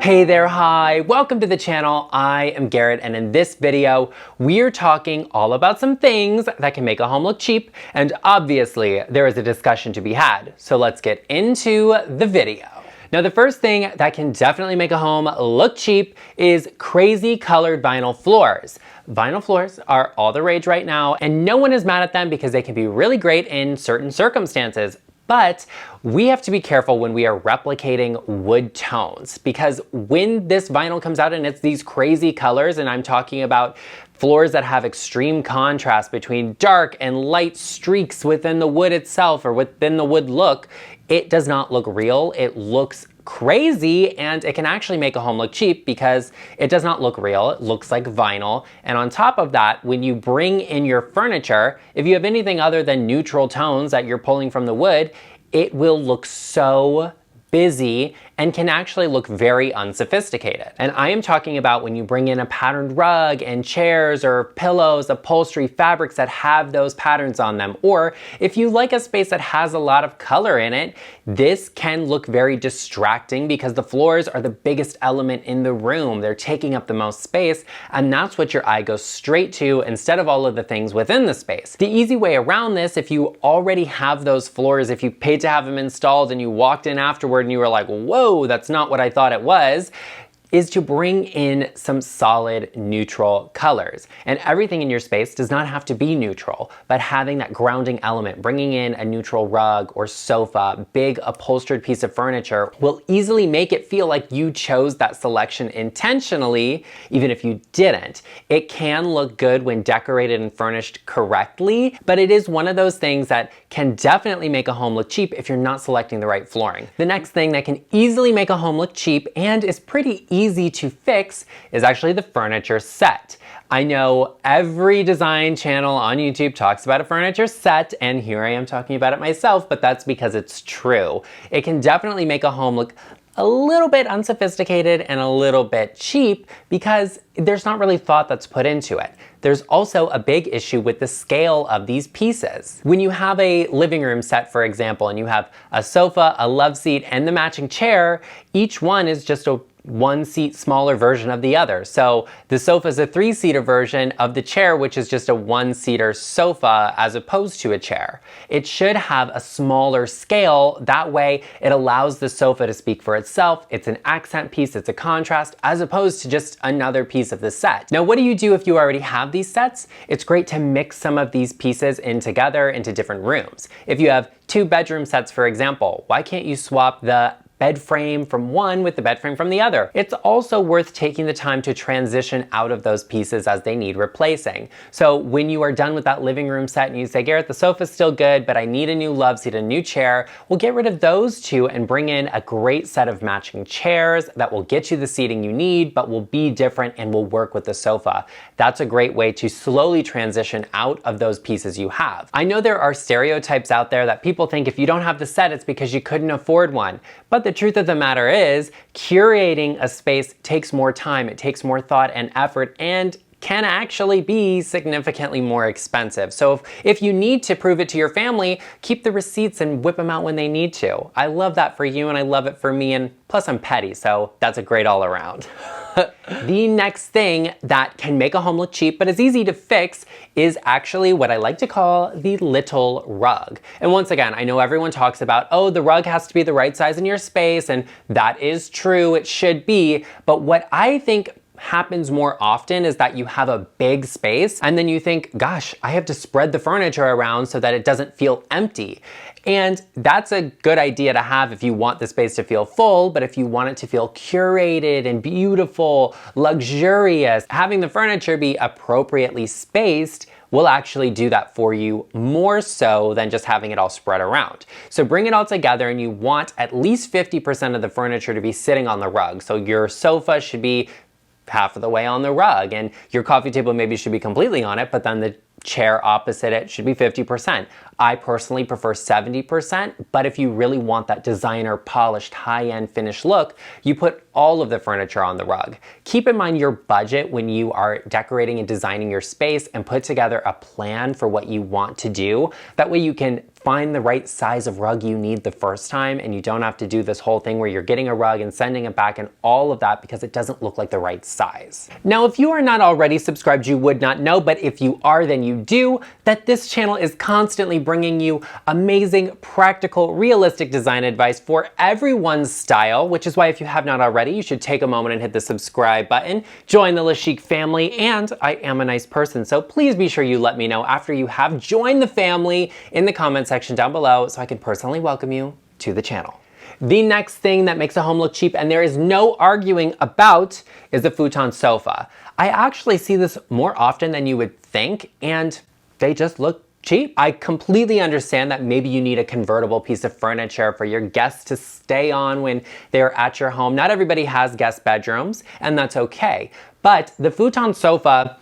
Hey there, hi, welcome to the channel. I am Garrett, and in this video, we're talking all about some things that can make a home look cheap, and obviously, there is a discussion to be had. So let's get into the video. Now, the first thing that can definitely make a home look cheap is crazy colored vinyl floors. Vinyl floors are all the rage right now, and no one is mad at them because they can be really great in certain circumstances. But we have to be careful when we are replicating wood tones, because when this vinyl comes out and it's these crazy colors, and I'm talking about floors that have extreme contrast between dark and light streaks within the wood itself or within the wood look, it does not look real. It looks crazy, and it can actually make a home look cheap because it does not look real. It looks like vinyl. And on top of that, when you bring in your furniture, if you have anything other than neutral tones that you're pulling from the wood, it will look so busy and can actually look very unsophisticated. And I am talking about when you bring in a patterned rug and chairs or pillows, upholstery, fabrics that have those patterns on them. Or if you like a space that has a lot of color in it, this can look very distracting because the floors are the biggest element in the room. They're taking up the most space, and that's what your eye goes straight to instead of all of the things within the space. The easy way around this, if you already have those floors, if you paid to have them installed and you walked in afterward and you were like, whoa, that's not what I thought it was, is to bring in some solid neutral colors. And everything in your space does not have to be neutral, but having that grounding element, bringing in a neutral rug or sofa, big upholstered piece of furniture will easily make it feel like you chose that selection intentionally, even if you didn't. It can look good when decorated and furnished correctly, but it is one of those things that can definitely make a home look cheap if you're not selecting the right flooring. The next thing that can easily make a home look cheap and is pretty easy to fix is actually the furniture set. I know every design channel on YouTube talks about a furniture set, and here I am talking about it myself, but that's because it's true. It can definitely make a home look a little bit unsophisticated and a little bit cheap because there's not really thought that's put into it. There's also a big issue with the scale of these pieces. When you have a living room set, for example, and you have a sofa, a love seat, and the matching chair, each one is just a one seat smaller version of the other. So the sofa is a 3-seater version of the chair, which is just a 1-seater sofa as opposed to a chair. It should have a smaller scale. That way it allows the sofa to speak for itself. It's an accent piece, it's a contrast, as opposed to just another piece of the set. Now, what do you do if you already have these sets? It's great to mix some of these pieces in together into different rooms. If you have 2 bedroom sets, for example, why can't you swap the bed frame from one with the bed frame from the other? It's also worth taking the time to transition out of those pieces as they need replacing. So when you are done with that living room set and you say, Garrett, the sofa's still good, but I need a new love seat, a new chair, we'll get rid of those 2 and bring in a great set of matching chairs that will get you the seating you need, but will be different and will work with the sofa. That's a great way to slowly transition out of those pieces you have. I know there are stereotypes out there that people think if you don't have the set, it's because you couldn't afford one. But the truth of the matter is, curating a space takes more time, it takes more thought and effort, and can actually be significantly more expensive. So if you need to prove it to your family, keep the receipts and whip them out when they need to. I love that for you and I love it for me, and plus I'm petty, so that's a great all around. The next thing that can make a home look cheap but is easy to fix is actually what I like to call the little rug. And once again, I know everyone talks about, oh, the rug has to be the right size in your space, and that is true, it should be, but what I think happens more often is that you have a big space and then you think, gosh, I have to spread the furniture around so that it doesn't feel empty. And that's a good idea to have if you want the space to feel full, but if you want it to feel curated and beautiful, luxurious, having the furniture be appropriately spaced will actually do that for you more so than just having it all spread around. So bring it all together, and you want at least 50% of the furniture to be sitting on the rug. So your sofa should be half of the way on the rug, and your coffee table maybe should be completely on it, but then the chair opposite it should be 50%. I personally prefer 70%, but if you really want that designer, polished, high-end finished look, you put all of the furniture on the rug. Keep in mind your budget when you are decorating and designing your space, and put together a plan for what you want to do. That way you can find the right size of rug you need the first time, and you don't have to do this whole thing where you're getting a rug and sending it back and all of that because it doesn't look like the right size. Now, if you are not already subscribed, you would not know, but if you are, then you do, that this channel is constantly bringing you amazing, practical, realistic design advice for everyone's style, which is why if you have not already, you should take a moment and hit the subscribe button, join the LeChic family, and I am a nice person, so please be sure you let me know after you have joined the family in the comments section down below so I can personally welcome you to the channel. The next thing that makes a home look cheap, and there is no arguing about, is the futon sofa. I actually see this more often than you would think, and they just look cheap. I completely understand that maybe you need a convertible piece of furniture for your guests to stay on when they're at your home. Not everybody has guest bedrooms, and that's okay. But the futon sofa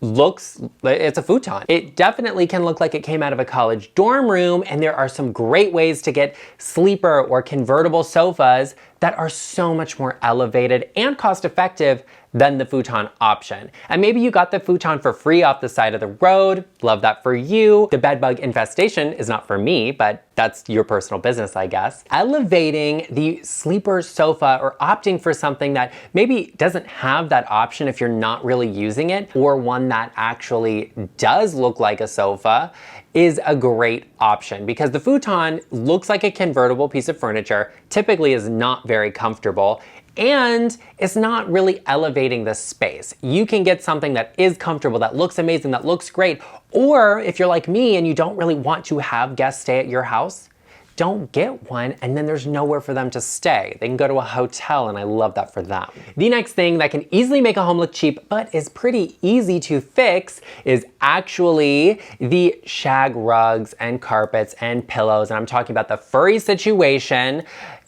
it's a futon. It definitely can look like it came out of a college dorm room, and there are some great ways to get sleeper or convertible sofas that are so much more elevated and cost effective than the futon option. And maybe you got the futon for free off the side of the road. Love that for you. The bed bug infestation is not for me, but that's your personal business, I guess. Elevating the sleeper sofa or opting for something that maybe doesn't have that option if you're not really using it, or one that actually does look like a sofa, is a great option, because the futon looks like a convertible piece of furniture, typically is not very comfortable, and it's not really elevating the space. You can get something that is comfortable, that looks amazing, that looks great, or if you're like me and you don't really want to have guests stay at your house, don't get one, and then there's nowhere for them to stay. They can go to a hotel, and I love that for them. The next thing that can easily make a home look cheap, but is pretty easy to fix, is actually the shag rugs and carpets and pillows, and I'm talking about the furry situation.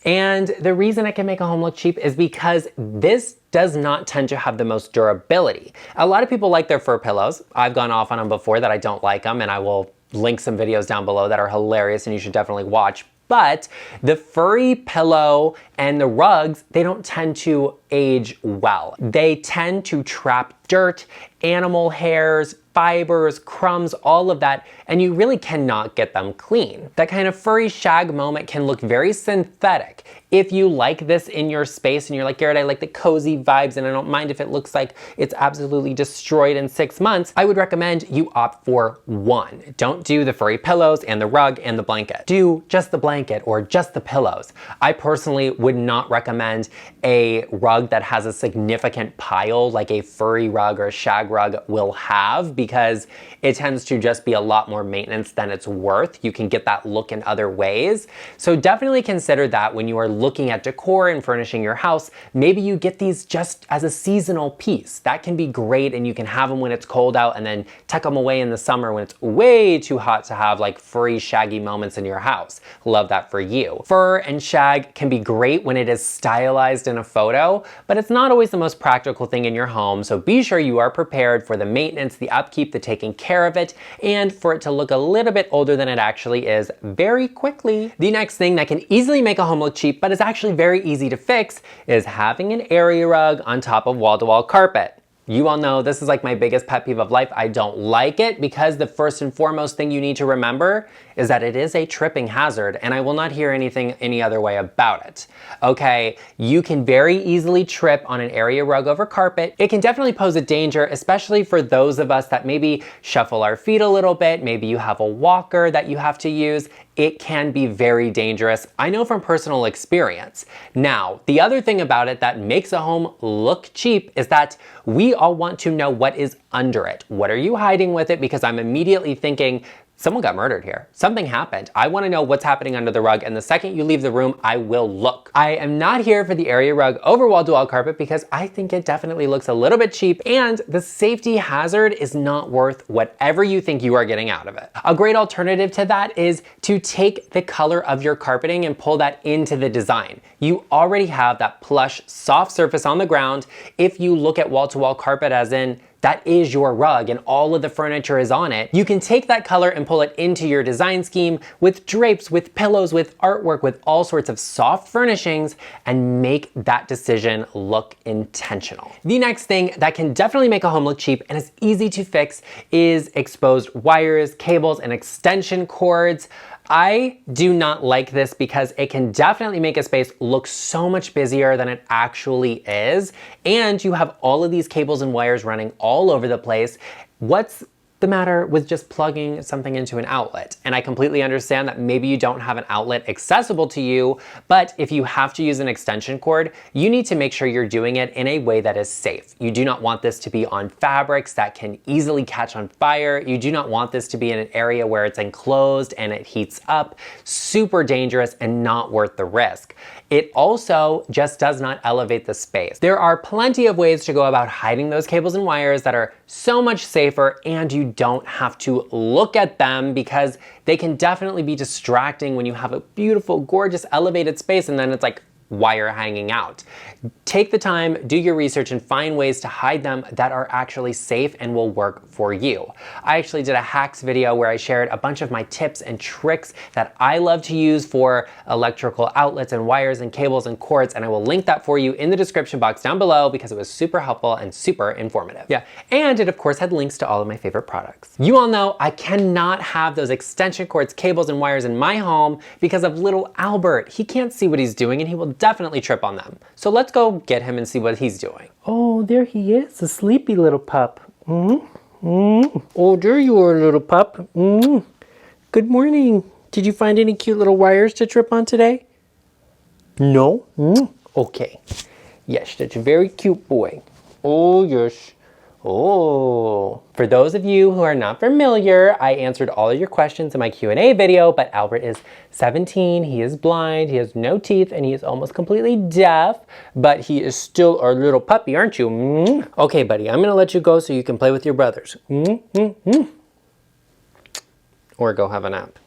And the reason it can make a home look cheap is because this does not tend to have the most durability. A lot of people like their fur pillows. I've gone off on them before that I don't like them, and I will link some videos down below that are hilarious and you should definitely watch. But the furry pillow and the rugs, they don't tend to age well. They tend to trap dirt, animal hairs, fibers, crumbs, all of that, and you really cannot get them clean. That kind of furry shag moment can look very synthetic. If you like this in your space and you're like, Garrett, I like the cozy vibes and I don't mind if it looks like it's absolutely destroyed in 6 months, I would recommend you opt for one. Don't do the furry pillows and the rug and the blanket. Do just the blanket or just the pillows. I personally would not recommend a rug that has a significant pile like a furry rug or a shag rug will have, because it tends to just be a lot more maintenance than it's worth. You can get that look in other ways. So definitely consider that when you are looking at decor and furnishing your house. Maybe you get these just as a seasonal piece. That can be great, and you can have them when it's cold out and then tuck them away in the summer when it's way too hot to have like furry shaggy moments in your house. Love that for you. Fur and shag can be great when it is stylized in a photo, but it's not always the most practical thing in your home, so be sure you are prepared for the maintenance, the upkeep, the taking care of it, and for it to look a little bit older than it actually is very quickly. The next thing that can easily make a home look cheap, but is actually very easy to fix, is having an area rug on top of wall-to-wall carpet. You all know this is like my biggest pet peeve of life. I don't like it because the first and foremost thing you need to remember is that it is a tripping hazard, and I will not hear anything any other way about it. Okay, you can very easily trip on an area rug over carpet. It can definitely pose a danger, especially for those of us that maybe shuffle our feet a little bit. Maybe you have a walker that you have to use. It can be very dangerous. I know from personal experience. Now, the other thing about it that makes a home look cheap is that we all want to know what is under it. What are you hiding with it? Because I'm immediately thinking, someone got murdered here. Something happened. I want to know what's happening under the rug, and the second you leave the room, I will look. I am not here for the area rug over wall-to-wall carpet because I think it definitely looks a little bit cheap, and the safety hazard is not worth whatever you think you are getting out of it. A great alternative to that is to take the color of your carpeting and pull that into the design. You already have that plush, soft surface on the ground. If you look at wall-to-wall carpet as in that is your rug and all of the furniture is on it, you can take that color and pull it into your design scheme with drapes, with pillows, with artwork, with all sorts of soft furnishings, and make that decision look intentional. The next thing that can definitely make a home look cheap and is easy to fix is exposed wires, cables, and extension cords. I do not like this because it can definitely make a space look so much busier than it actually is. And you have all of these cables and wires running all over the place. What's the matter with just plugging something into an outlet? And I completely understand that maybe you don't have an outlet accessible to you, but if you have to use an extension cord, you need to make sure you're doing it in a way that is safe. You do not want this to be on fabrics that can easily catch on fire. You do not want this to be in an area where it's enclosed and it heats up. Super dangerous and not worth the risk. It also just does not elevate the space. There are plenty of ways to go about hiding those cables and wires that are so much safer, and you don't have to look at them because they can definitely be distracting when you have a beautiful, gorgeous, elevated space and then it's like wire hanging out. Take the time, do your research, and find ways to hide them that are actually safe and will work for you. I actually did a hacks video where I shared a bunch of my tips and tricks that I love to use for electrical outlets and wires and cables and cords, and I will link that for you in the description box down below because it was super helpful and super informative. Yeah, and it of course had links to all of my favorite products. You all know I cannot have those extension cords, cables, and wires in my home because of little Albert. He can't see what he's doing and he will definitely trip on them. So let's go get him and see what he's doing. Oh, there he is, a sleepy little pup. Oh, there you are, little pup. Good morning. Did you find any cute little wires to trip on today? No? Okay. Yes, that's a very cute boy. Oh, yes. Oh, for those of you who are not familiar, I answered all of your questions in my Q&A video, but Albert is 17, he is blind, he has no teeth, and he is almost completely deaf, but he is still our little puppy, aren't you? Okay, buddy, I'm gonna let you go so you can play with your brothers. Or go have a nap.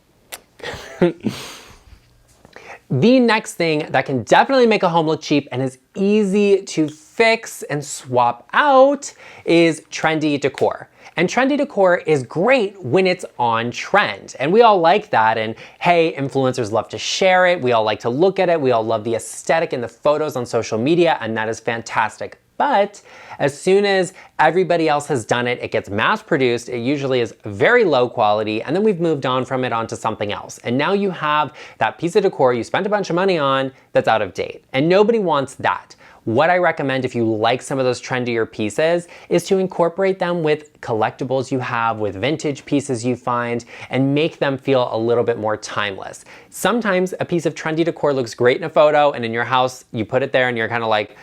The next thing that can definitely make a home look cheap and is easy to fix and swap out is trendy decor. And trendy decor is great when it's on trend. And we all like that. And hey, influencers love to share it. We all like to look at it. We all love the aesthetic and the photos on social media, and that is fantastic. But as soon as everybody else has done it, it gets mass produced, it usually is very low quality, and then we've moved on from it onto something else. And now you have that piece of decor you spent a bunch of money on that's out of date. And nobody wants that. What I recommend if you like some of those trendier pieces is to incorporate them with collectibles you have, with vintage pieces you find, and make them feel a little bit more timeless. Sometimes a piece of trendy decor looks great in a photo, and in your house, you put it there and you're kind of like,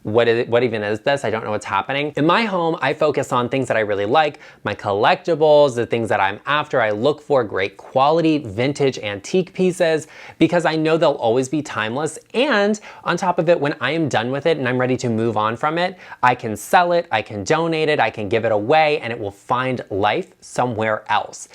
what even is this? I don't know what's happening. In my home, I focus on things that I really like, my collectibles, the things that I'm after. I look for great quality, vintage, antique pieces because I know they'll always be timeless. And on top of it, when I am done with it and I'm ready to move on from it, I can sell it, I can donate it, I can give it away, and it will find life somewhere else.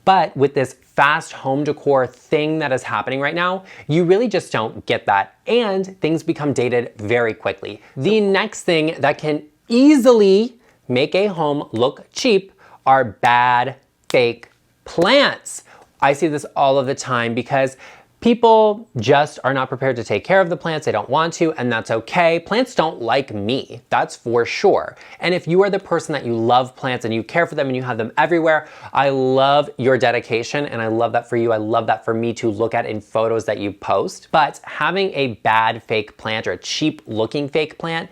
But with this fast home decor thing that is happening right now, you really just don't get that, and things become dated very quickly. The next thing that can easily make a home look cheap are bad fake plants. I see this all of the time because people just are not prepared to take care of the plants. They don't want to, and that's okay. Plants don't like me, that's for sure. And if you are the person that you love plants and you care for them and you have them everywhere, I love your dedication and I love that for you. I love that for me to look at in photos that you post. But having a bad fake plant or a cheap looking fake plant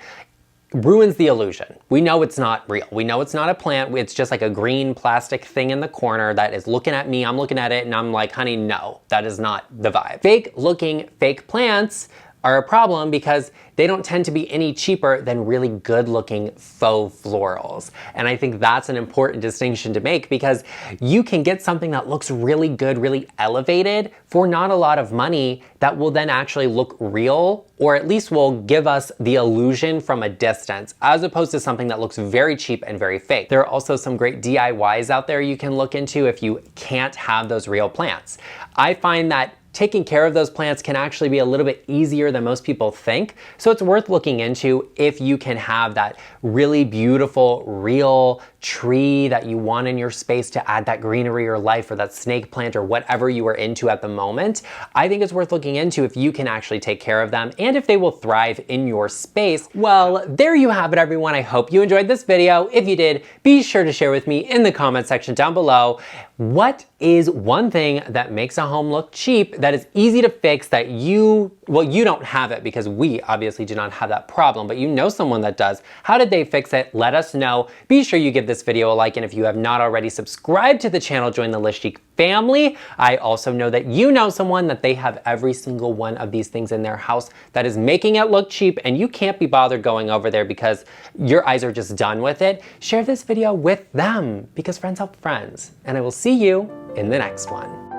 ruins the illusion. We know it's not real. We know it's not a plant. It's just like a green plastic thing in the corner that is looking at me. I'm looking at it and I'm like, honey, no, that is not the vibe. Fake looking fake plants are a problem because they don't tend to be any cheaper than really good looking faux florals. And I think that's an important distinction to make because you can get something that looks really good, really elevated for not a lot of money that will then actually look real, or at least will give us the illusion from a distance, as opposed to something that looks very cheap and very fake. There are also some great DIYs out there you can look into if you can't have those real plants. I find that taking care of those plants can actually be a little bit easier than most people think. So it's worth looking into if you can have that really beautiful, real tree that you want in your space to add that greenery or life, or that snake plant or whatever you are into at the moment. I think it's worth looking into if you can actually take care of them and if they will thrive in your space. Well, there you have it, everyone. I hope you enjoyed this video. If you did, be sure to share with me in the comment section down below, what is one thing that makes a home look cheap that is easy to fix that you don't have it, because we obviously do not have that problem, but you know someone that does. How did they fix it? Let us know. Be sure you give this video a like, and if you have not already subscribed to the channel, join the GarrettLeChic family. I also know that you know someone that they have every single one of these things in their house that is making it look cheap, and you can't be bothered going over there because your eyes are just done with it. Share this video with them, because friends help friends, and I will see you in the next one.